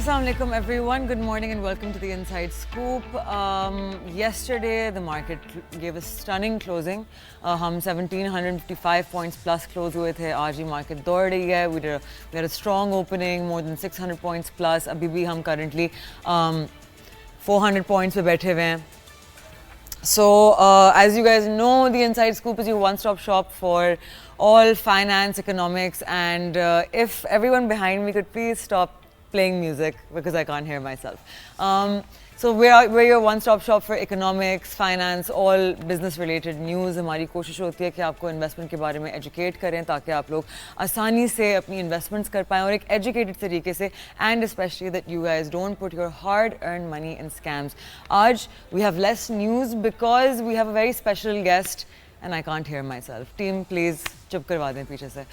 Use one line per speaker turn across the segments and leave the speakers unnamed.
Assalamu alaikum everyone, good morning and welcome to the Inside Scoop. Yesterday the market gave a stunning closing. हम 1755 points plus close हुए थे. आज ही market दौड़ रही है. We had a strong opening, more than 600 points plus. अभी भी हम currently 400 points पे बैठे हुए हैं. So, as you guys know, the Inside Scoop is your one-stop shop for all finance, economics, and if everyone behind me could please stop playing music because I can't hear myself. So we're your one-stop shop for economics, finance, all business-related news. हमारी कोशिश होती है कि आपको investment के बारे में educate करें ताकि आप लोग आसानी से अपनी investments कर पाएं और एक educated तरीके से, and especially that you guys don't put your hard-earned money in scams. आज we have less news because we have a very special guest and I can't hear myself. Team, please चुप करवा दें पीछे से.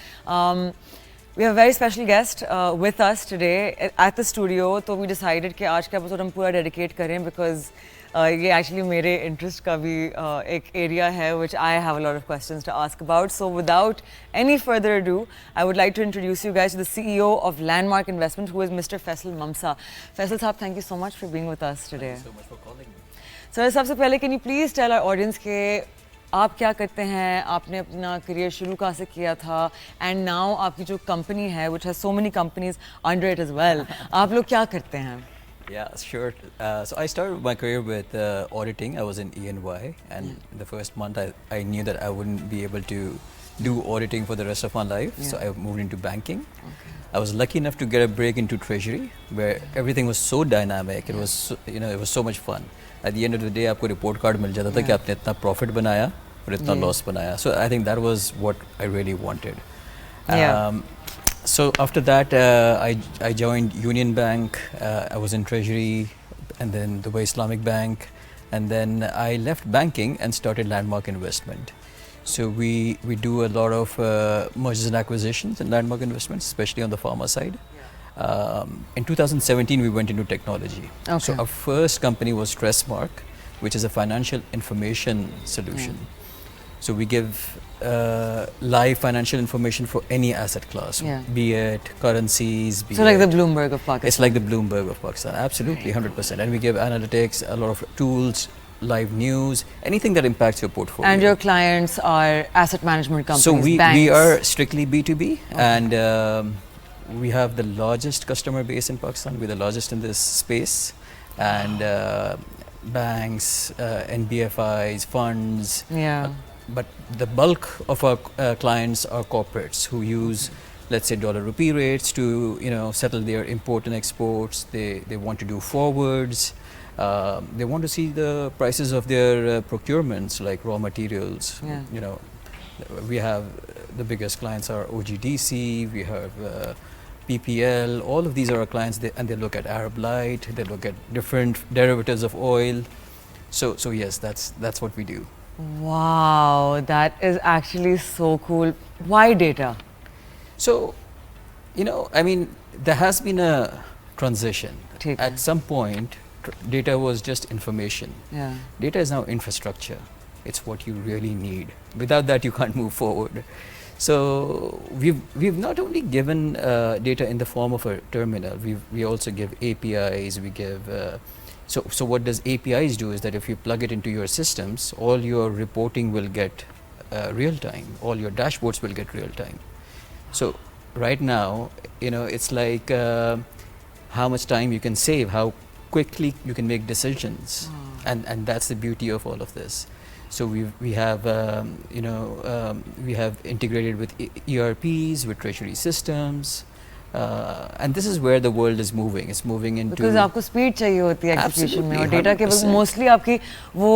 We have a very special guest with us today at the studio. So we decided कि आज का episode हम पूरा dedicate करें because ये actually मेरे interest का भी एक area है which I have a lot of questions to ask about. So without any further ado, I would like to introduce you guys to the CEO of Landmark Investment, who is Mr. Faisal Mamsa. Faisal Saab, thank you so much for being with us today.
Thank you so much for calling me.
Sir, सबसे पहले can you please tell our audience के आप क्या करते हैं, आपने अपना career शुरू कहाँ से किया था, and now आपकी जो कंपनी है which has so many companies under it as well, आप लोग क्या करते हैं?
Yeah, sure. So I started my career with auditing. I was in E&Y, and the first month I knew that I wouldn't be able to do auditing for the rest of my life. So I moved into banking. Okay. I was lucky enough to get a break into treasury, where everything was so dynamic. It was, it was so much fun. At the end of the day, आपको report card मिल जाता था कि आपने इतना profit बनाया और इतना loss बनाया. So I think that was what I really wanted. So after that, I joined Union Bank. I was in treasury, and then Dubai Islamic Bank, and then I left banking and started Landmark Investment. So we do a lot of mergers and acquisitions in Landmark Investments, especially on the pharma side. In 2017, we went into technology. Okay. So our first company was Tressmark, which is a financial information solution. So we give live financial information for any asset class, be it currencies, be
so like the Bloomberg of Pakistan.
It's like the Bloomberg of Pakistan, absolutely, 100%. And we give analytics, a lot of tools, live news, anything that impacts your portfolio.
And your clients are asset management companies,
so we
banks.
are strictly B2B, and we have the largest customer base in Pakistan. We're the largest in this space, and banks, NBFIs, funds. But the bulk of our clients are corporates who use, let's say, dollar rupee rates to settle their import and exports. They want to do forwards. They want to see the prices of their procurements, like raw materials. We have the biggest clients are OGDC. We have PPL. All of these are our clients, and they look at Arab Light. They look at different derivatives of oil. So yes, that's what we do.
Wow, that is actually so cool. Why data?
So, I mean, there has been a transition. At some point, data was just information. Data is now infrastructure. It's what you really need. Without that, you can't move forward. So we've not only given data in the form of a terminal. We also give APIs. We give. So what does APIs do is that if you plug it into your systems, all your reporting will get real time. All your dashboards will get real time. So right now, it's like how much time you can save, how quickly you can make decisions, and that's the beauty of all of this. So we have we have integrated with ERPs, with treasury systems. And this is where the world is moving. It's moving into
because आपको speed चाहिए होती है execution में और data के mostly आपकी वो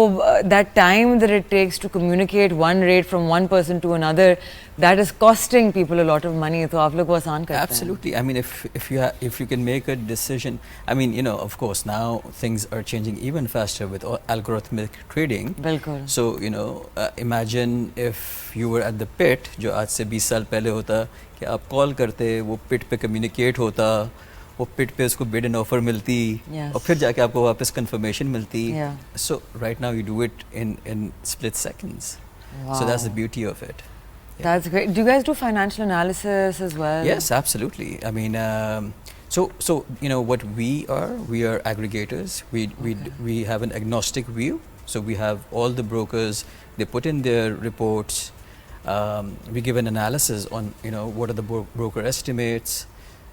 that time that it takes to communicate one rate from one person to another, that is costing people a lot of money. तो आप लोग वो आसान करते हैं.
Absolutely. I mean, if you can make a decision, I mean, of course now things are changing even faster with algorithmic trading.
बिल्कुल.
So imagine if you were at the pit, जो आज से 20 साल पहले होता कि आप कॉल करते, वो पिट पे कम्युनिकेट होता, वो पिट पे उसको बिड एंड ऑफर मिलती और फिर जाके आपको वापस कंफर्मेशन मिलती. So right now you do it in split seconds. So that's the beauty of it.
That's great. Do you guys do financial analysis as well?
Yes, absolutely. I mean, So you know what we are aggregators. We have an agnostic view. So we have all the brokers. They put in their reports. We give an analysis on what are the broker estimates.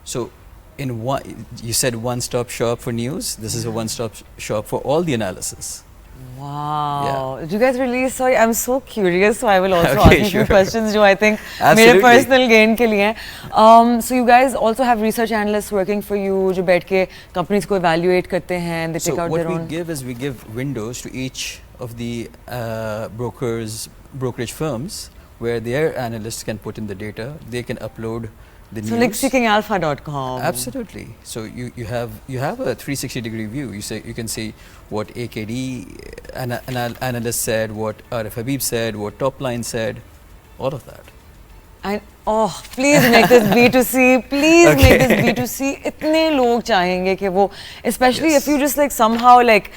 So in one, you said one-stop shop for news. This is a one-stop shop for all the analysis.
Wow. Did you guys release? Sorry, I'm so curious. So I will also ask you a few questions जो I think मेरे personal gain के लिए हैं. So you guys also have research analysts working for you जो बैठ के companies को evaluate करते हैं. They take out their own.
So what we give is we give windows to each of the brokerage firms where their analysts can put in the data. They can upload the news.
So like seekingalpha.com.
Absolutely. So you have a 360-degree view. You can see what AKD analyst said, what Arif Habib said, what Topline said, all of that.
And please make this B2C. Please make this B2C. इतने लोग चाहेंगे कि वो, especially if you just like somehow like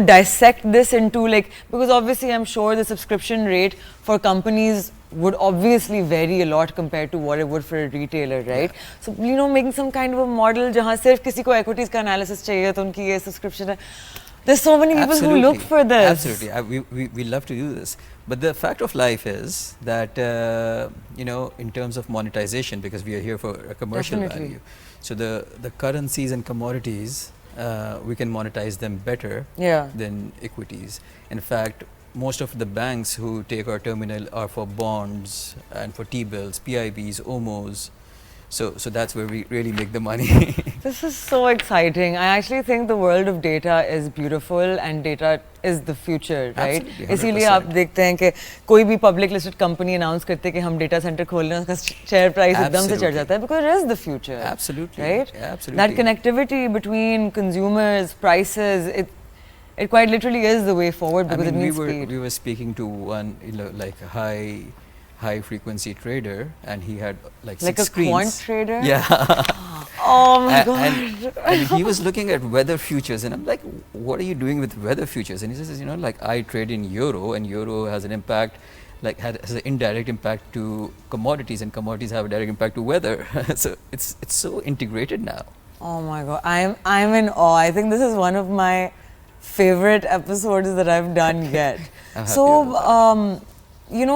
dissect this into like, because obviously I'm sure the subscription rate for companies would obviously vary a lot compared to what it would for a retailer, right? So making some kind of a model जहाँ सिर्फ किसी को equities का analysis चाहिए तो उनकी ये subscription है. There's so many people who look for this.
Absolutely, we love to do this. But the fact of life is that in terms of monetization, because we are here for a commercial value, so the currencies and commodities we can monetize them better than equities. In fact, most of the banks who take our terminal are for bonds and for T-bills, PIBs, OMOs. So that's where we really make the money.
This is so exciting. I actually think the world of data is beautiful and data is the future, right? इसीलिए आप देखते हैं कि कोई भी public listed company announce करते हैं कि हम data center खोल रहे हैं, उसका share price एकदम से चढ़ जाता है because it is the future.
Absolutely.
Right?
Absolutely.
That connectivity between consumers, prices, it quite literally is the way forward because it means speed.
We were speaking to one, like a high frequency trader, and he had like 6 screens.
Like a quant trader?
Yeah.
Oh my God.
And he was looking at weather futures, and I'm like, what are you doing with weather futures? And he says, like I trade in euro, and euro has an impact, has an indirect impact to commodities, and commodities have a direct impact to weather. So it's so integrated now.
Oh my God, I'm in awe. I think this is one of my favorite episodes that I've done yet. So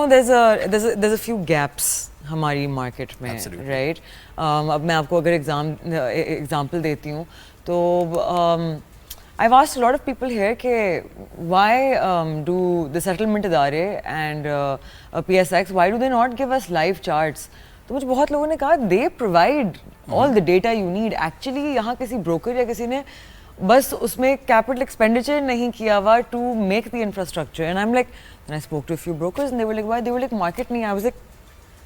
there's a few gaps हमारी market में, right? अब मैं आपको अगर example देती हूँ तो I've asked a lot of people here कि why do the settlement इदारे and PSX, why do they not give us live charts? तो मुझे बहुत लोगों ने कहा they provide all the data you need. Actually यहाँ किसी broker या किसी ने बस उसमें capital expenditure नहीं किया हुआ to make the infrastructure. And I'm like, and I spoke to a few brokers and they were like, why? They were like, market nahi. I was like,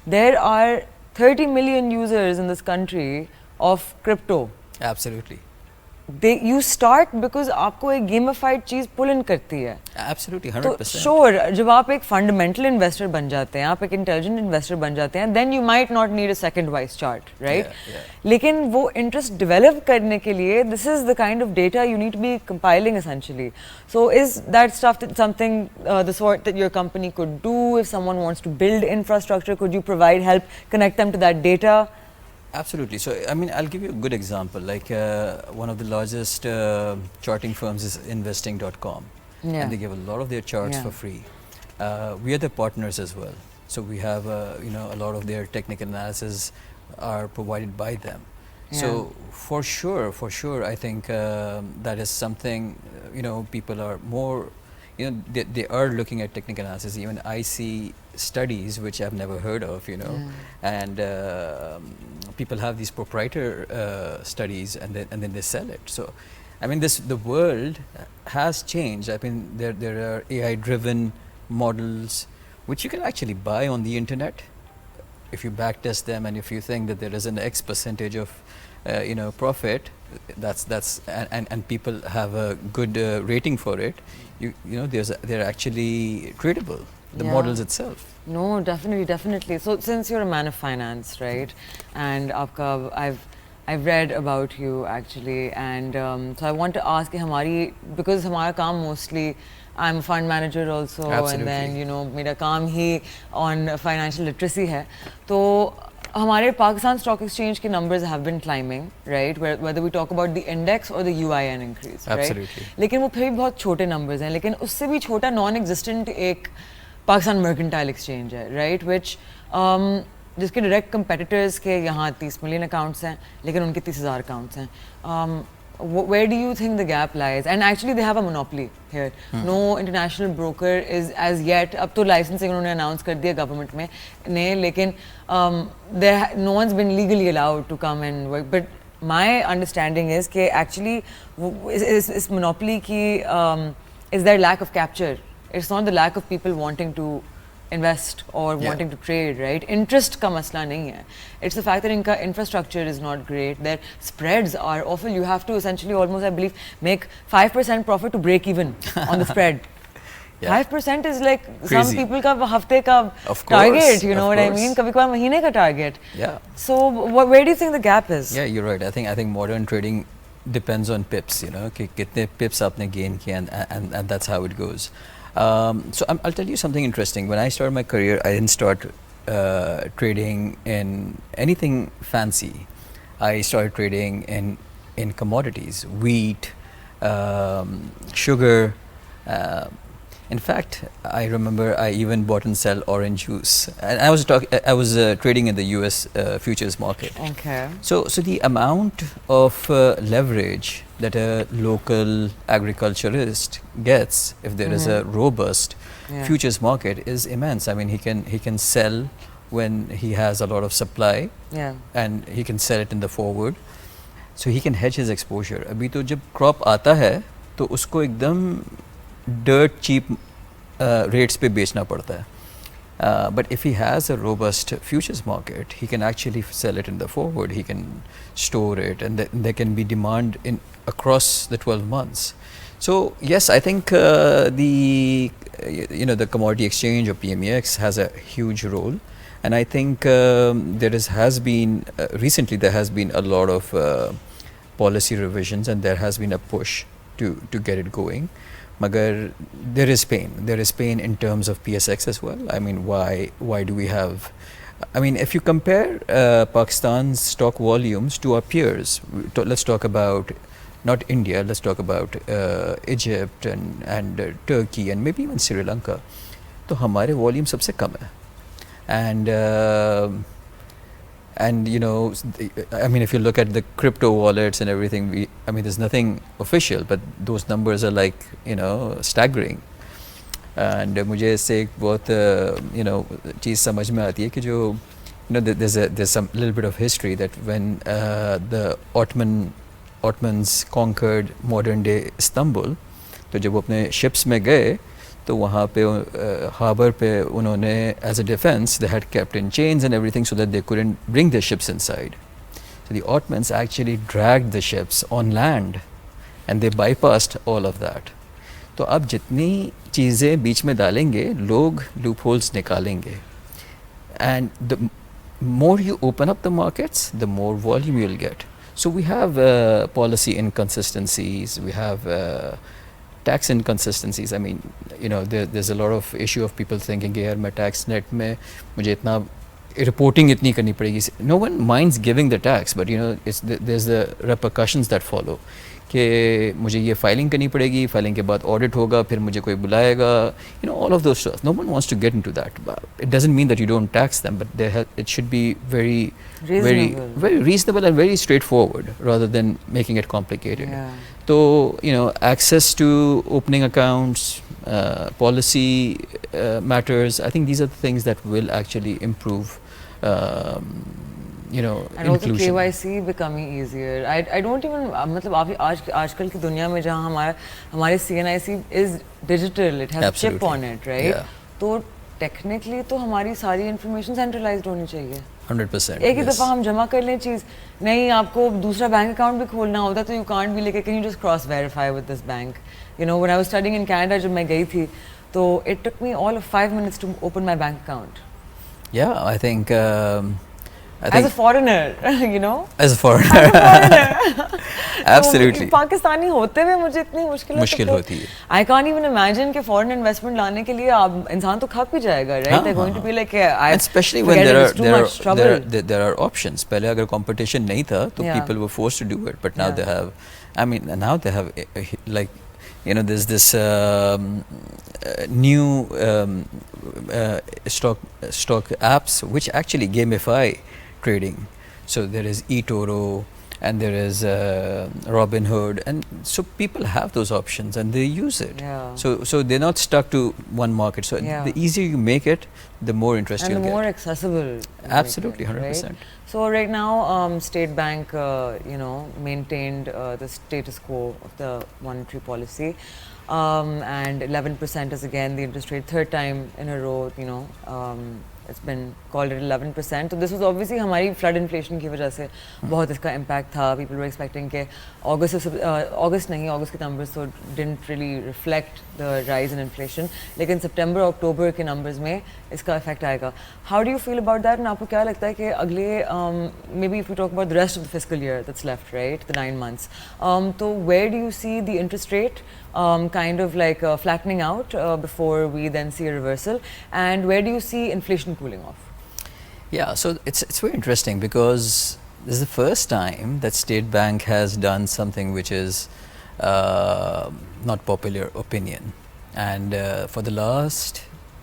there are 30 million users in this country of crypto.
Absolutely.
You start because आपको एक gamified cheese pull in करती है.
Absolutely, 100%.
तो sure, जब आप एक fundamental investor बन जाते हैं, आप एक intelligent investor बन जाते हैं, then you might not need a second wise chart, right?
Yeah.
लेकिन वो interest develop करने के लिए, this is the kind of data you need to be compiling essentially. So is that stuff something the sort that your company could do if someone wants to build infrastructure? Could you provide help, connect them to that data?
Absolutely. So, I mean, I'll give you a good example. Like one of the largest charting firms is investing.com. And they give a lot of their charts for free. We are the partners as well. So we have, a lot of their technical analysis are provided by them. So for sure, I think that is something, people are more, they are looking at technical analysis. Even I see studies which I've never heard of, and people have these proprietary studies and then they sell it. So, I mean, the world has changed. I mean, there are AI-driven models which you can actually buy on the internet if you backtest them, and if you think that there is an X percentage of profit, and people have a good rating for it, they're actually tradable, the models itself.
No, definitely. So since you're a man of finance, right, and I've read about you actually, and so I want to ask because हमारा काम mostly, I'm a fund manager also, and then मेरा काम ही on financial literacy है. तो हमारे Pakistan stock exchange के numbers have been climbing, right? Whether we talk about the index or the UIN increase,
Absolutely.
right? लेकिन वो फिर भी बहुत छोटे numbers हैं, लेकिन उससे भी छोटा non-existent एक पाकिस्तान मर्केंटाइल एक्सचेंज है, right? Which जिसके direct competitors के यहाँ 30 million accounts हैं, लेकिन उनके 30,000 accounts हैं. Where do you think the gap lies? And actually they have a monopoly here. No international broker is as yet, अब तो licensing उन्होंने announce कर दिया government में ने, लेकिन no one's been legally allowed to come and work. But my understanding is कि actually इस monopoly की is there lack of capture. It's not the lack of people wanting to invest or wanting to trade, right? Interest का मसला नहीं है. It's the fact that इनका infrastructure is not great. Their spreads are awful. You have to essentially almost, I believe, make 5% profit to break even on the spread. 5% is like
crazy.
Some people का हफ्ते का target, you know what I mean? कभी कभार महीने का target.
Yeah.
So where do you think the gap is?
Yeah, you're right. I think modern trading depends on pips, you know, कि कितने pips आपने gain किया, and that's how it goes. So I'll tell you something interesting. When I started my career, I didn't start trading in anything fancy. I started trading in commodities, wheat, sugar. In fact, I remember I even bought and sell orange juice, and I was trading in the U.S. Futures market.
Okay.
So the amount of leverage that a local agriculturist gets if there is a robust futures market is immense. I mean, he can sell when he has a lot of supply, and he can sell it in the forward, so he can hedge his exposure. अभी तो जब crop आता है तो उसको एकदम dirt cheap rates पे बेचना पड़ता है. But if he has a robust futures market, he can actually sell it in the forward. He can store it, and there can be demand across the 12 months. So yes, I think the commodity exchange or PMEX has a huge role, and I think recently there has been a lot of policy revisions, and there has been a push to get it going. Magar there is pain in terms of PSX as well. I mean, why do we have, I mean, if you compare Pakistan's stock volumes to our peers, let's talk about not India, let's talk about Egypt and Turkey and maybe even Sri Lanka, तो हमारे volume सबसे कम है. And you know, I mean, if you look at the crypto wallets and everything, I mean, there's nothing official, but those numbers are like, you know, staggering. And मुझे इससे एक बहुत चीज़ समझ में आती है कि जो, you know, there's some little bit of history that when the Ottomans conquered modern day Istanbul, तो जब वो अपने ships में गए तो वहाँ पे harbour पे उन्होंने as a defense they had kept in chains and everything so that they couldn't bring their ships inside. So the Ottomans actually dragged the ships on land and they bypassed all of that. तो अब जितनी चीज़ें बीच में डालेंगे लोग loopholes निकालेंगे, and the more you open up the markets, the more volume you'll get. So we have policy inconsistencies, we have tax inconsistencies. I mean, you know, there's a lot of issue of people thinking कि यार मैं tax net में मुझे इतना reporting इतनी करनी पड़ेगी. No one minds giving the tax, but you know, there's the repercussions that follow. कि मुझे ये filing करनी पड़ेगी, filing के बाद audit होगा, फिर मुझे कोई बुलाएगा. You know, all of those stuff. No one wants to get into that. It doesn't mean that you don't tax them, but it should be very reasonable and very straightforward rather than making it complicated.
Yeah.
So, you know, access to opening accounts, policy matters, I think these are the things that will actually improve, you know,
and
inclusion.
also KYC becoming easier. I don't even, मतलब आप आजकल की दुनिया में जहाँ हमारे CNIC is digital, it has
Absolutely.
a chip on it, right?
Yeah.
तो technically तो हमारी सारी information centralized होनी चाहिए.
100%.
एक ही दफ़ा हम जमा कर लें चीज़, नहीं आपको दूसरा बैंक अकाउंट भी खोलना होता तो you can't be like, can you just cross verify with this bank? You know, when I was studying in Canada जब मैं गई थी, तो it took me all of 5 minutes to open my bank account.
Yeah, I think
As a foreigner, you know.
As a foreigner. Absolutely.
तो पाकिस्तानी होते हुए मुझे इतनी मुश्किल
होती है.
I can't even imagine कि foreign investment लाने के लिए आप इंसान तो खप ही जाएगा, right? They're going to be like,
especially when there are options. पहले अगर competition नहीं था, तो people were forced to do it, but now they have, now they have like, you know, there's this new stock apps which actually gamify trading. So there is eToro and there is Robinhood, and so people have those options and they use it. So they're not stuck to one market. So the easier you make it, the more interest you'll get.
And the more accessible.
Absolutely, 100%.
Right? So right now, State Bank, you know, maintained the status quo of the monetary policy, and 11% is again the interest rate, third time in a row, you know. It's been called at 11%. So this was obviously हमारी flood inflation की वजह से बहुत इसका impact था. People were expecting कि August के numbers so didn't really reflect the rise in inflation. लेकिन September, October के numbers में इसका effect आएगा. How do you feel about that? And आपको क्या लगता है कि अगले maybe if we talk about the rest of the fiscal year that's left, right, the 9 months. So where do you see the interest rate kind of like flattening out before we then see a reversal, and where do you see inflation cooling off?
Yeah, so it's very interesting because this is the first time that State Bank has done something which is not popular opinion, and for the last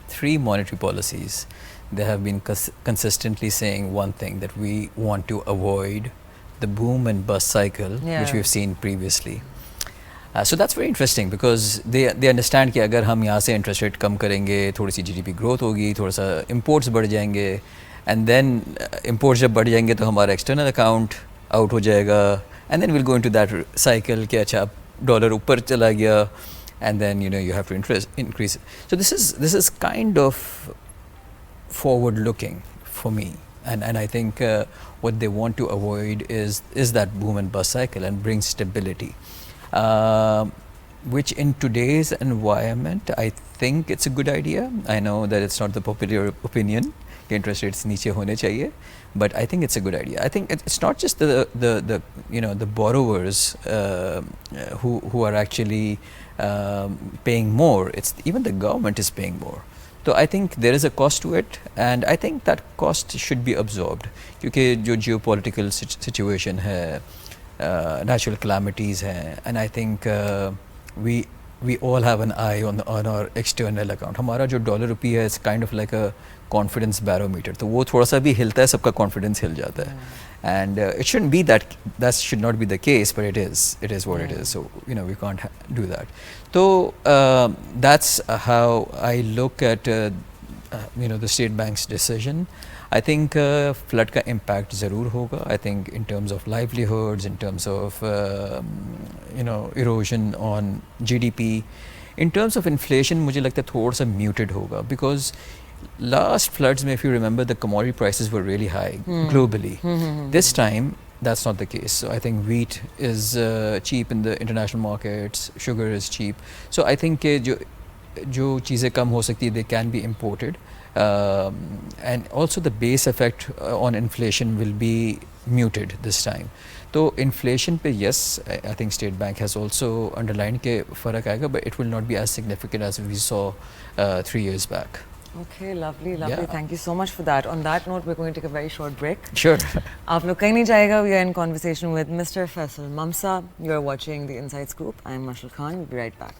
3 monetary policies they have been consistently saying one thing, that we want to avoid the boom and bust cycle which we have seen previously. So that's very interesting because they understand कि अगर हम यहाँ से interest rate कम करेंगे, थोड़ी सी GDP growth होगी, थोड़ा सा imports बढ़ जाएंगे, and then imports जब बढ़ जाएंगे तो हमारा external account out हो जाएगा, and then we'll go into that cycle कि अच्छा dollar ऊपर चला गया, and then you know you have to increase. So this is kind of forward looking for me, and I think what they want to avoid is that boom and bust cycle and bring stability. Which in today's environment, I think it's a good idea. I know that it's not the popular opinion, interest rates नीचे होने चाहिए, but I think it's a good idea. I think it's not just the you know, the borrowers who are actually paying more. It's even the government is paying more. So I think there is a cost to it, and I think that cost should be absorbed क्योंकि जो geopolitical situation है, natural calamities हैं, and I think we all have an eye on our external account. हमारा जो dollar rupee है, it's kind of like a confidence barometer. तो वो थोड़ा सा भी हिलता है, सबका confidence हिल जाता है. And it shouldn't be that should not be the case, but it is what it is. So you know, we can't do that. So that's how I look at you know, the State Bank's decision. I think flood का impact ज़रूर होगा. I think in terms of livelihoods, in terms of you know, erosion on GDP, in terms of inflation मुझे लगता है थोड़ा सा muted होगा, because last floods में, if you remember, the commodity prices were really high globally. This time that's not the case. So I think wheat is cheap in the international markets, sugar is cheap. So I think जो चीज़ें कम हो सकती है, they can be imported. And also the base effect on inflation will be muted this time. So inflation पे, yes, I think State Bank has also underlined के फ़र्क आएगा, but it will not be as significant as we saw 3 years back.
Okay, lovely. Yeah. Thank you so much for that. On that note, we're going to take a very short break.
Sure.
आप लोग कहीं नहीं जाएगा. We are in conversation with Mr. Faisal Mamsa. You are watching The Inside Scoop. I'm Mashal Khan. We'll be right back.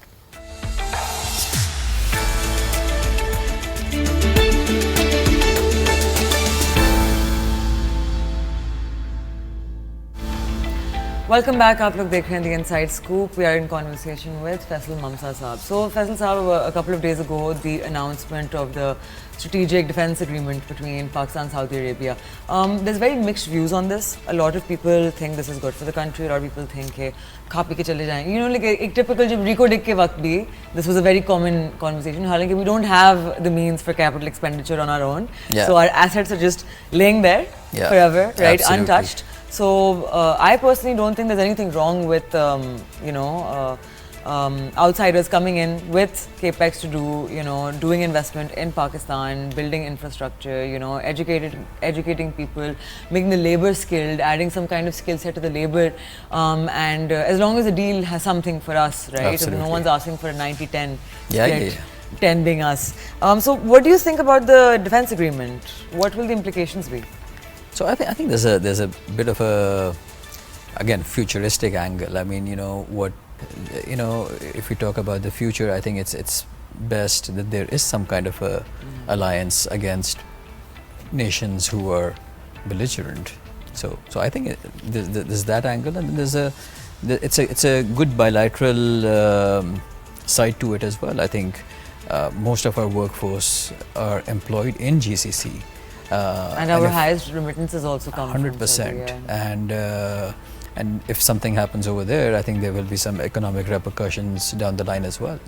Welcome back. आप लोग देख रहे हैं The Inside Scoop. We are in conversation with Faisal Mamsa Saab. So Faisal Saab, a couple of days ago, the announcement of the strategic defense agreement between Pakistan and Saudi Arabia. There's very mixed views on this. A lot of people think this is good for the country. A lot of people think कि खा P के चले जाएं. You know, like एक typical जब Rico Dick के वक्त भी, this was a very common conversation. हालांकि we don't have the means for capital expenditure on our own. Yeah. So our assets are just laying there forever, right, absolutely, untouched. So I personally don't think there's anything wrong with you know, outsiders coming in with capex to do, doing investment in Pakistan, building infrastructure, educating people, making the labor skilled, adding some kind of skill set to the labor, and as long as the deal has something for us, right?
Absolutely.
No one's asking for a 90-10
Yeah.
10 being us. So what do you think about the defense agreement? What will the implications be?
So I think there's a bit of a, again, futuristic angle. I mean, if we talk about the future, I think it's best that there is some kind of a alliance against nations who are belligerent. So I think there's that angle, and then it's a good bilateral side to it as well. I think most of our workforce are employed in GCC.
And our highest remittances also come
100%.
from Saudi, yeah.
And if something happens over there, I think there will be some economic repercussions down the line as well.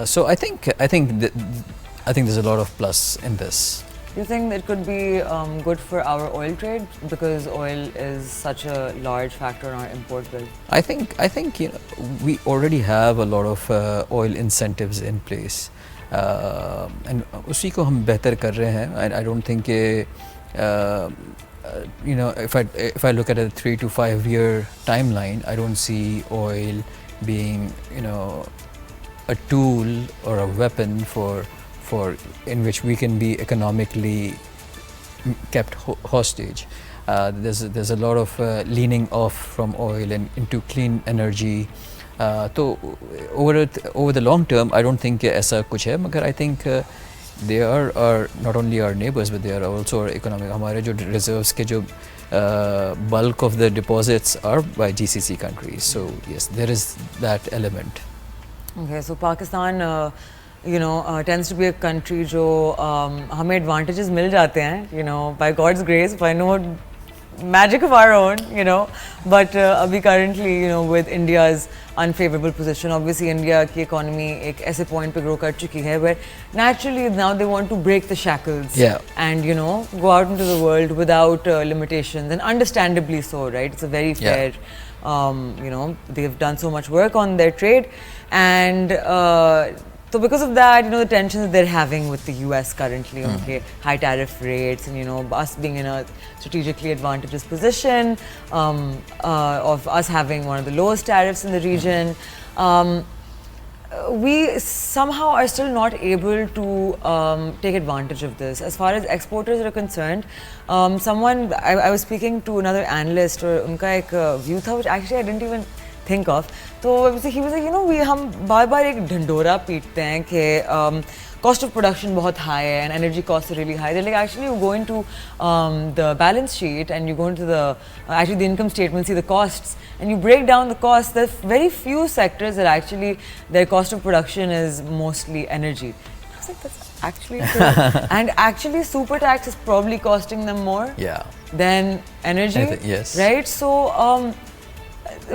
So I think there's a lot of plus in this.
Do you think it could be good for our oil trade, because oil is such a large factor in our import bill?
I think we already have a lot of oil incentives in place, and उसी को हम बेहतर कर रहे हैं. I don't think if I look at a 3 to 5 year timeline, I don't see oil being a tool or a weapon for in which we can be economically kept hostage. There's a lot of leaning off from oil and into clean energy. So over the long term, I don't think ऐसा कुछ है, मगर I think they are not only our neighbors, but they are also our economic. हमारे जो reserves के जो bulk of the deposits are by GCC countries. So yes, there is that element.
Okay, so Pakistan tends to be a country जो हमें advantages मिल जाते हैं, by God's grace, by no magic of our own, but abhi currently, with India's unfavorable position, obviously India की economy एक ऐसे point पे grow कर चुकी है where naturally now they want to break the shackles, and go out into the world without limitations, and understandably so, right? It's a very fair, they've done so much work on their trade, and so because of that, the tensions that they're having with the US currently, high tariff rates, and us being in a strategically advantageous position, of us having one of the lowest tariffs in the region, we somehow are still not able to take advantage of this. As far as exporters are concerned, I was speaking to another analyst, or उनका एक view था, which actually I didn't even think of. So he was like, हम बार-बार एक ढंढोरा पीटते हैं कि cost of production बहुत high है and energy costs are really high. They're like, actually you go into the balance sheet and you go into the income statement, see the costs, and you break down the costs. There's very few sectors that actually their cost of production is mostly energy. I was like, that's actually true. And actually super tax is probably costing them more than energy.
Yes.
Right? So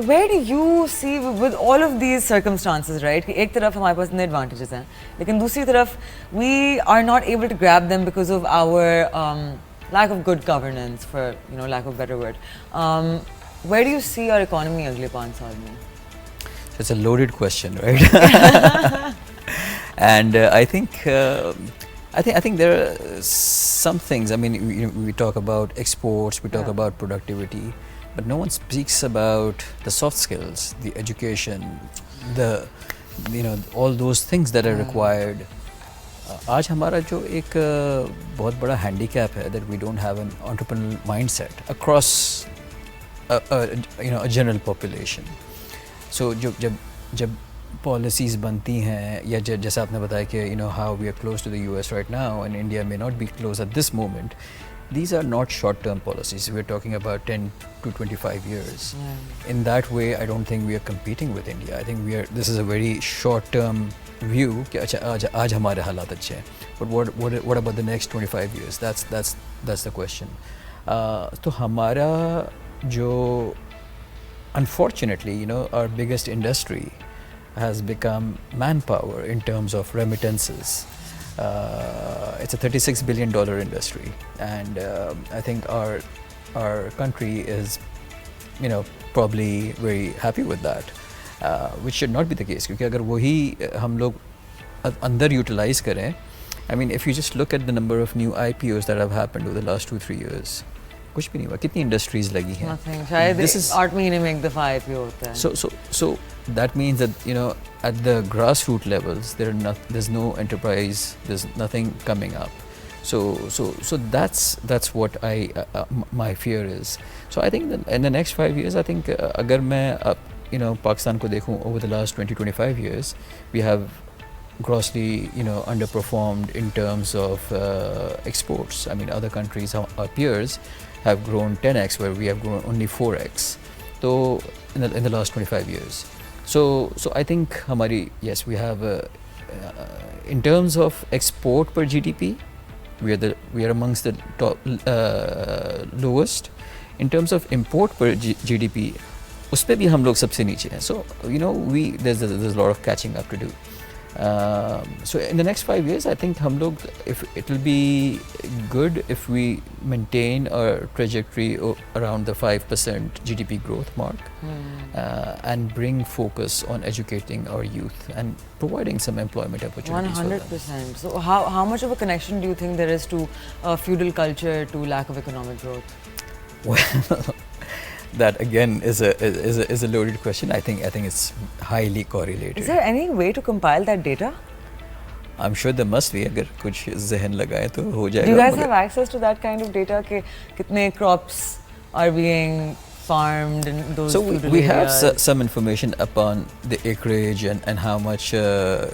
where do you see with all of these circumstances, right? कि एक तरफ हमारे पास इतने advantages हैं, लेकिन दूसरी तरफ we are not able to grab them because of our lack of good governance, for lack of a better word. Where do you see our economy अगले 5 साल में?
It's a loaded question, right? And I think there are some things. I mean, we talk about exports, we talk about productivity, but no one speaks about the soft skills, the education, all those things that are required. आज हमारा जो एक बहुत बड़ा handicap है that we don't have an entrepreneurial mindset across a general population. So जब policies बनती हैं, या जैसा आपने बताया कि how we are close to the US right now and India may not be close at this moment. These are not short-term policies. We're talking about 10 to 25 years. In that way, I don't think we are competing with India. I think this is a very short-term view कि अच्छा आज हमारे हालात अच्छे हैं. But what about the next 25 years? That's the question. तो हमारा जो unfortunately, our biggest industry has become manpower in terms of remittances. It's a $36 billion industry, and I think our country is, probably very happy with that. which should not be the case, क्योंकि अगर वही हम लोग अंदर utilise करें, I mean, if you just look at the number of new IPOs that have happened over the last 2-3 years, कुछ भी नहीं हुआ. कितनी industries लगी हैं?
Nothing. शायद 8 महीने में एक दफ़ा IPO होता है.
So that means that, you know, at the grassroots levels, there's no enterprise, there's nothing coming up. So that's what my fear is. So I think that in the next 5 years, I think अगर मैं you know Pakistan को देखूं, over the last 20-25 years, we have grossly, you know, underperformed in terms of exports. I mean, other countries, our peers, have grown 10x, where we have grown only 4x. So in the last 25 years. So I think yes, we have in terms of export per GDP, we are amongst the top lowest. In terms of import per GDP, उस पे भी हम लोग सबसे नीचे हैं. So you know, there's a lot of catching up to do. So in the next 5 years, I think हम लोग, if it will be good if we maintain our trajectory around the 5% GDP growth mark, and bring focus on educating our youth and providing some employment opportunities.
100%. So how much of a connection do you think there is to feudal culture to lack of economic growth?
Well, that again is a loaded question. I think it's highly correlated.
Is there any way to compile that data?
I'm sure there must be. अगर कुछ ज़हन लगाए तो हो जाएगा.
Do you guys have access to that kind of data? कि कितने crops are being farmed in those
so
feudal
we have
areas?
some information upon the acreage and how much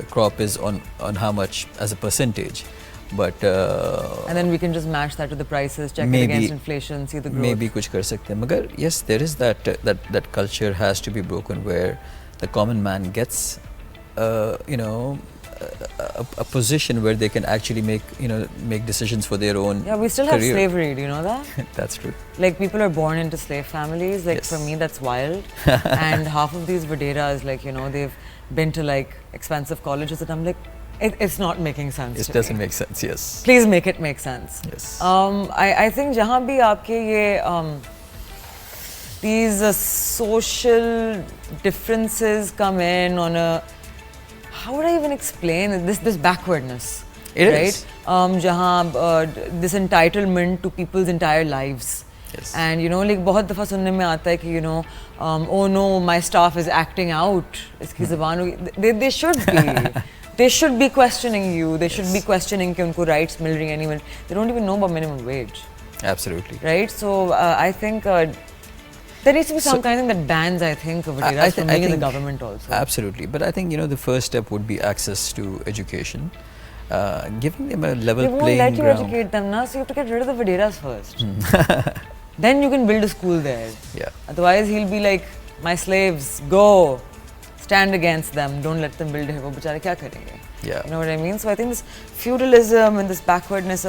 crop is on how much as a percentage. But
and then we can just match that to the prices, check it against inflation, see the growth.
Maybe कुछ कर सकते हैं. मगर yes, there is that culture has to be broken, where the common man gets you know a position where they can actually make decisions for their own.
Yeah, we still have slavery. Do you know that?
That's true.
Like, people are born into slave families. Like,
yes.
For me, that's wild. And half of these Vaderas, like, you know, they've been to like expensive colleges, and I'm like, it's not making sense.
It doesn't make sense. Yes.
Please make it make sense.
Yes.
I think जहाँ भी आपके ये these social differences come in on a, how would I even explain it? This backwardness.
It
right?
is.
जहाँ this entitlement to people's entire lives.
Yes.
And you know, like बहुत दफ़ा सुनने में आता है कि you know, oh no, my staff is acting out. इसकी ज़बान होगी. They should be. They should be questioning you. They should be questioning कि उनको rights मिल रही हैं नहीं मिल. They don't even know about minimum wage.
Absolutely.
Right. So I think there needs to be some kind of thing that bans, I think, Vaderas from being in the government also.
Absolutely. But I think, you know, the first step would be access to education. Giving them a level playing ground.
They won't let you educate them now, so you have to get rid of the Vaderas first. Then you can build a school there.
Yeah.
Otherwise, he'll be like, my slaves, go. Stand against them. Don't let them build it. वो बेचारे क्या करेंगे?
Yeah.
You know what I mean? So I think this feudalism and this backwardness,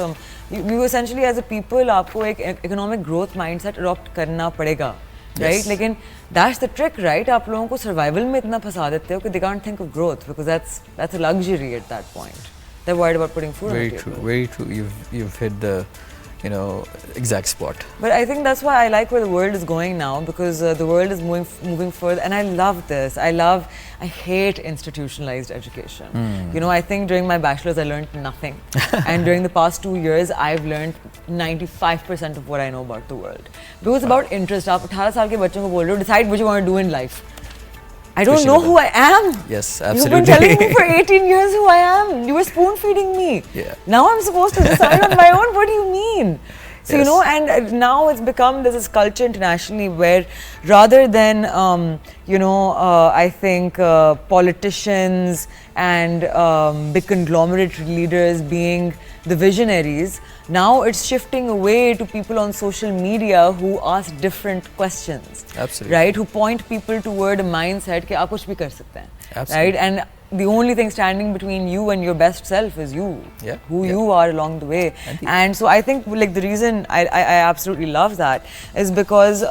you essentially as a people, आपको एक economic growth mindset adopt करना पड़ेगा. Right?
Yes.
लेकिन that's the trick, right? आप लोगों को survival में इतना फंसा देते हो कि they can't think of growth because that's a luxury at that point. They're worried about putting food on the table.
Very true. You've hit the, you know, exact spot.
But I think that's why I like where the world is going now, because the world is moving further, and I love this. I hate institutionalized education. You know, I think during my bachelor's I learned nothing, and during the past 2 years I've learned 95% of what I know about the world. Because it's about interest. आप 18 साल के बच्चों को बोल रहे हो, decide what you want to do in life. I don't know who I am.
Yes, absolutely.
You've been telling me for 18 years who I am. You were spoon feeding me.
Yeah.
Now I'm supposed to decide on my own. What do you mean? So, you know, and now it's become, there's this culture internationally where rather than, you know, I think politicians and big conglomerate leaders being the visionaries, now it's shifting away to people on social media who ask different questions.
Absolutely.
Right? Who point people toward a mindset कि आप कुछ भी कर सकते हैं.
Absolutely.
Right? And the only thing standing between you and your best self is you.
Yeah.
Who you are along the way. And so I think like the reason I absolutely love that is because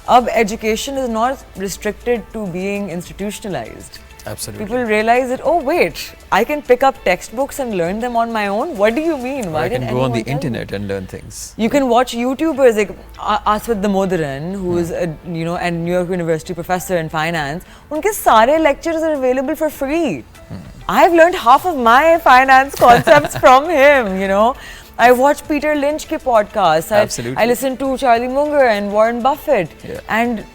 education is not restricted to being institutionalized.
Absolutely.
People realize that, oh wait, I can pick up textbooks and learn them on my own. What do you mean?
Why I can go on the internet and learn things.
You can watch YouTubers like Aswad Damodaran, who is a New York University professor in finance. Unke sare lectures are available for free. I've learned half of my finance concepts from him. I watch Peter Lynch ke podcasts.
Absolutely.
I listen to Charlie Munger and Warren Buffett.
Yeah.
And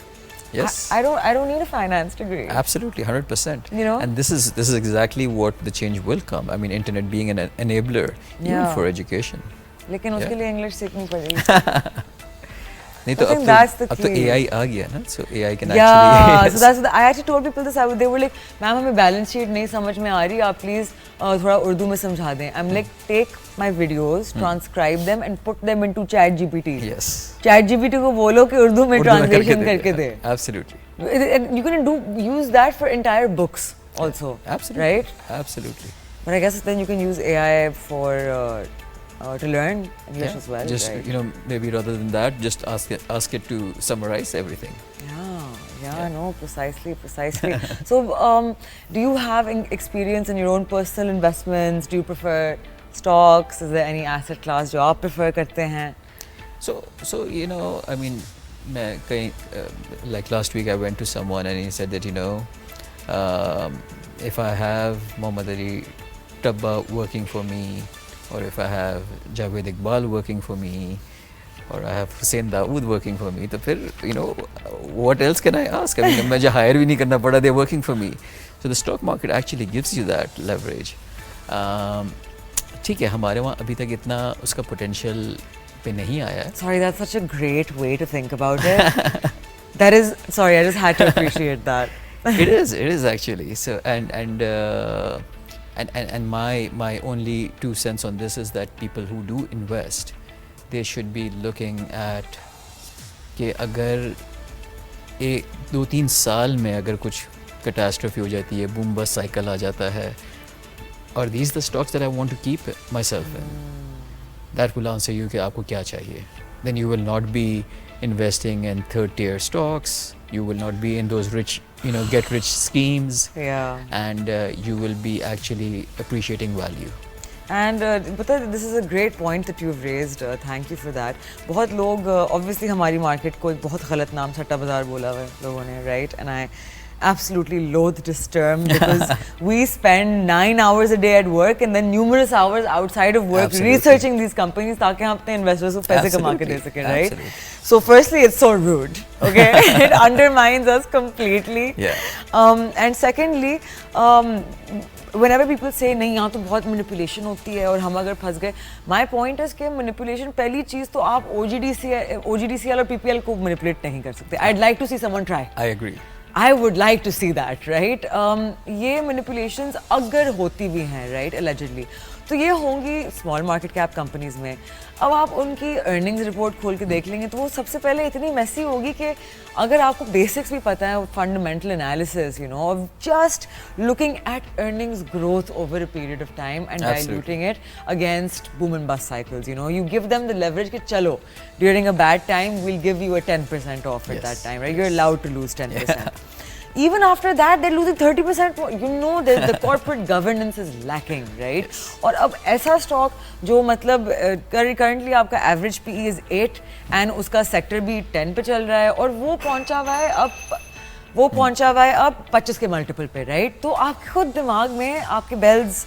yes,
I don't need a finance degree.
Absolutely, 100%.
And
this is exactly what the change will come. I mean, internet being an enabler even for education.
लेकिन उसके लिए English सीखनी पड़ेगी.
नहीं तो अब तो AI आ गया ना, so AI can
yeah,
actually.
so that's I actually told people this. They were like, "ma'am हमें balance sheet नहीं समझ में आ रही, आप please थोड़ा उर्दू में समझा दें." I'm like, take my videos, transcribe them and put them into ChatGPT.
Yes.
ChatGPT को बोलो कि उर्दू में translation करके दे.
Absolutely.
And you can use that for entire books also.
Absolutely.
Right?
Absolutely.
But I guess then you can use AI for to learn English as well.
Just
right?
maybe rather than that, just ask it to summarize everything.
Yeah, no, precisely. So, do you have experience in your own personal investments? Do you prefer stocks? Is there any asset class जो आप prefer करते हैं?
So I mean, like last week I went to someone and he said that if I have Muhammad Ali Tabba working for me, or if I have Javed Iqbal working for me, or I have Hussein Dawood working for me, तो फिर what else can I ask? I mean, मुझे hire भी नहीं करना पड़ा, they're working for me. So the stock market actually gives you that leverage. ठीक है, हमारे वहाँ अभी तक इतना उसका potential पे नहीं आया है.
Sorry, that's such a great way to think about it. That is, sorry, I just had to appreciate that.
It is actually. So and my only 2 cents on this is that people who do invest, they should be looking at कि अगर 2-3 साल में अगर कुछ catastrophe हो जाती है, boom bust cycle आ जाता है, or these the stocks that I want to keep myself in, that will answer you कि आपको क्या चाहिए. Then you will not be investing in third tier stocks, you will not be in those rich get rich schemes, and you will be actually appreciating value.
And this is a great point that you've raised. Thank you for that. बहुत लोग obviously हमारी market को एक बहुत गलत नाम सट्टा बाजार बोला हुआ है लोगों ने, right? And I absolutely loathe this term because we spend 9 hours a day at work and then numerous hours outside of work researching these companies ताकि हम अपने investors को पैसे कमा के दे सकें, right? So firstly, it's so rude, okay? It undermines us completely. And secondly, whenever people say नहीं यहाँ तो बहुत manipulation होती है और हम अगर फंस गए, my point is कि manipulation पहली चीज़ तो आप OGDCL और PPL को manipulate नहीं कर सकते. I'd like to see someone try.
I agree.
I would like to see that, right? ये manipulations अगर होती भी हैं, right? Allegedly, तो ये होंगी small market cap companies में. अब आप उनकी earnings report खोल के देख लेंगे तो वो सबसे पहले इतनी messy होगी कि अगर आपको basics भी पता है, fundamental analysis, of just looking at earnings growth over a period of time and diluting it against boom and bust cycles, you give them the leverage कि चलो, during a bad time we'll give you a 10% off at that time, right? You're allowed to lose 10%. Even after that, they're losing 30% more. The corporate governance is lacking, right? और अब ऐसा stock जो मतलब currently आपका average PE is 8 and उसका sector भी 10 पे चल रहा है और वो पहुंचा हुआ है अब 25 के multiple पे, right? तो आप खुद दिमाग में आपके bells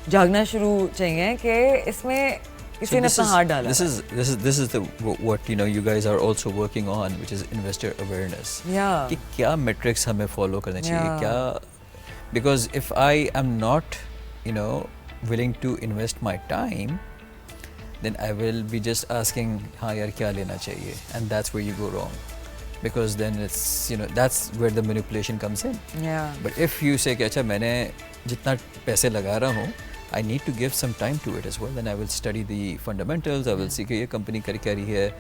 जागना शुरू चाहिए कि इसमें किसी ने अपना हाथ डाला.
This is the what you guys are also working on, which is investor awareness. कि क्या metrics हमें follow करने चाहिए, क्या, because if I am not willing to invest my time, then I will be just asking हाँ यार क्या लेना चाहिए, and that's where you go wrong, because then it's that's where the manipulation comes in. But if you say कि अच्छा मैंने जितना पैसे लगा रहा हूँ, I need to give some time to it as well. Then I will study the fundamentals. I will see कि ये company कर क्या रही है,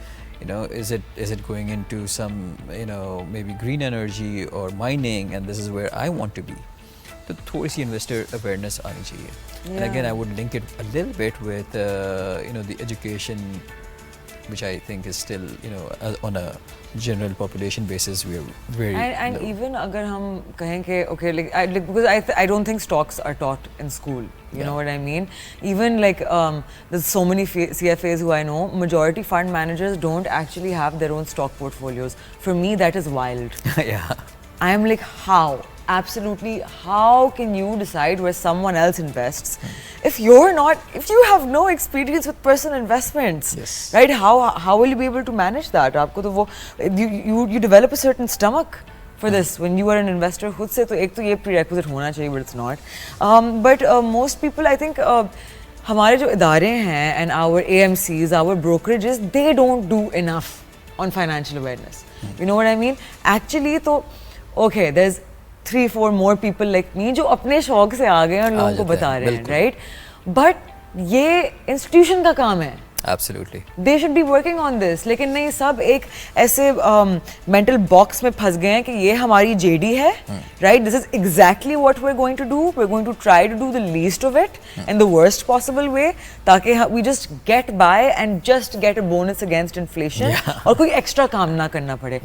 is it going into some maybe green energy or mining, and this is where I want to be. तो थोड़ी सी investor awareness आनी चाहिए. And again, I would link it a little bit with the education which I think is still, on a general population basis, we are very
and
low.
even agar hum kahen ke okay, because I don't think stocks are taught in school. You know what I mean? Even there's so many CFAs who I know, majority fund managers don't actually have their own stock portfolios. For me, that is wild.
Yeah.
I'm like, how? Absolutely, how can you decide where someone else invests if you have no experience with personal investments?
Yes.
Right? How will you be able to manage that? आपको तो वो you develop a certain stomach for this when you are an investor. खुद से तो एक तो ये prerequisite होना चाहिए, but it's not. But most people, I think, हमारे जो इदारे हैं and our AMCs, our brokerages, they don't do enough on financial awareness. You know what I mean? Actually, तो okay, there's 3-4 more people like me जो अपने शौक से आ गए और लोगों को बता रहे हैं, right? But ये institution का काम है.
Absolutely.
They should be working on this. लेकिन नहीं, सब एक ऐसे mental box में फंस गए हैं कि ये हमारी JD है, right? This is exactly what we're going to do. We're going to try to do the least of it in the worst possible way, ताकि we just get by and just get a bonus against inflation और कोई extra काम ना करना पड़े.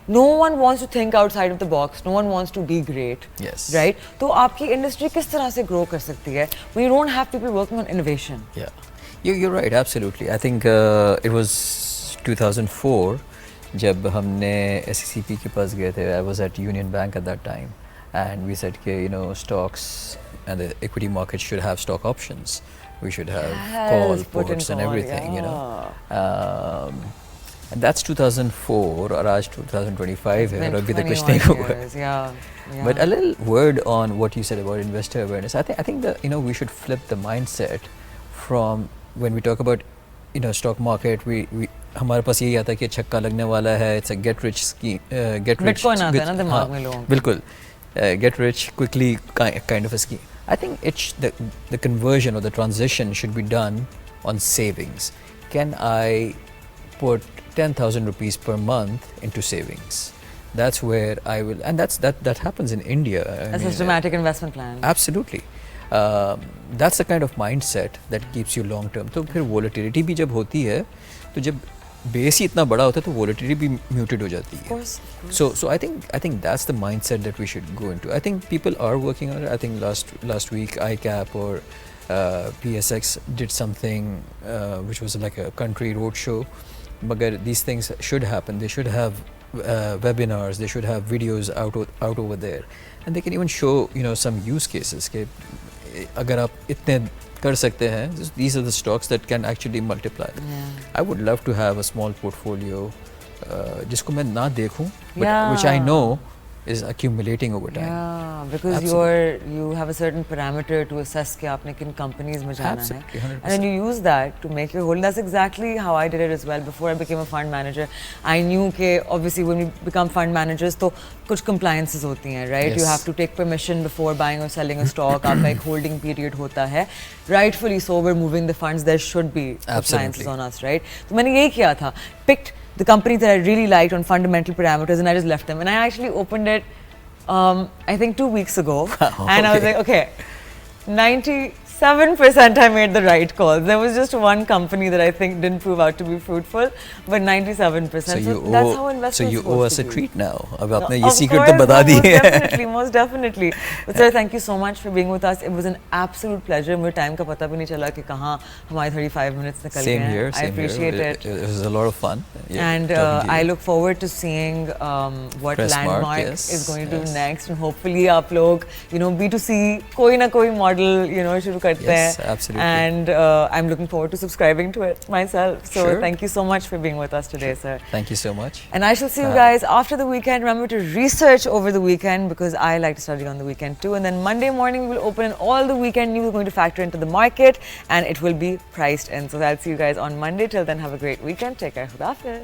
No one wants to think outside of the box. No one wants to be great.
Yes.
Right? तो आपकी industry किस तरह से grow कर सकती है? We don't have people working on innovation.
Yeah. You're right, absolutely. I think it was 2004 जब हमने SECP के पास गए थे. I was at Union Bank at that time, and we said कि stocks and the equity market should have stock options. We should have call, puts and everything, and that's 2004 और आज 2025 है और अभी तक कुछ नहीं हुआ.
Yeah.
But a little word on what you said about investor awareness. I think that we should flip the mindset from when we talk about stock market. We हमारे पास यही आता है कि छक्का लगने वाला है. It's a get rich scheme. Get rich.
Bitcoin आता है ना दिमाग में लोगों को.
बिल्कुल. Get rich quickly kind of a scheme. I think the conversion or the transition should be done on savings. Can I put 10,000 rupees per month into savings? That's where I will, and that happens in India.
A systematic investment plan.
Absolutely. That's the kind of mindset that keeps you long term. तो फिर volatility भी जब होती है, तो जब base ही इतना बड़ा होता है तो volatility भी muted हो जाती है.
Of course.
So I think that's the mindset that we should go into. I think people are working on it. I think last week ICAP or PSX did something which was like a country roadshow. But these things should happen. They should have webinars. They should have videos out over there, and they can even show some use cases. कि अगर आप इतने कर सकते हैं, these are the stocks that can actually multiply. I would love to have a small portfolio जिसको मैं ना देखूं, but which I know is accumulating over time.
Yeah, because you have a certain parameter to assess कि आपने किन companies में जाना है.
100%.
And then you use that to make your holding. That's exactly how I did it as well. Before I became a fund manager, I knew कि obviously when we become fund managers तो कुछ compliances होती हैं, right?
Yes.
You have to take permission before buying or selling a stock. आपका एक holding period होता है. Rightfully so, we're moving the funds. There should be compliances on us, right? तो मैंने यही किया था. Picked the companies that I really liked on fundamental parameters, and I just left them. And I actually opened it, I think 2 weeks ago, and I was like, okay, 97% I made the right calls. There was just one company that I think didn't prove out to be fruitful, but 97%. So that's how investors.
So you owe us a treat now. अब आपने ये
Of
secret
course,
तो बता दी है.
most definitely. But sir, thank you so much for being with us. It was an absolute pleasure. मुझे time का पता भी नहीं चला कि कहाँ हमारे 35 minutes निकल गए.
Same here.
I appreciate it.
It was a lot of fun.
And I look forward to seeing what
Pressmark,
Landmark
yes,
is going to do next, and hopefully आप लोग B2C कोई ना कोई model शुरू करते हैं.
Yes, absolutely.
And I'm looking forward to subscribing to it myself. So
Sure.
thank you so much for being with us today, sir.
Thank you so much.
And I shall see you guys after the weekend. Remember to research over the weekend because I like to study on the weekend too. And then Monday morning we will open in all the weekend news. We're going to factor into the market and it will be priced in. So I'll see you guys on Monday. Till then, have a great weekend. Take care. Khuda Hafiz.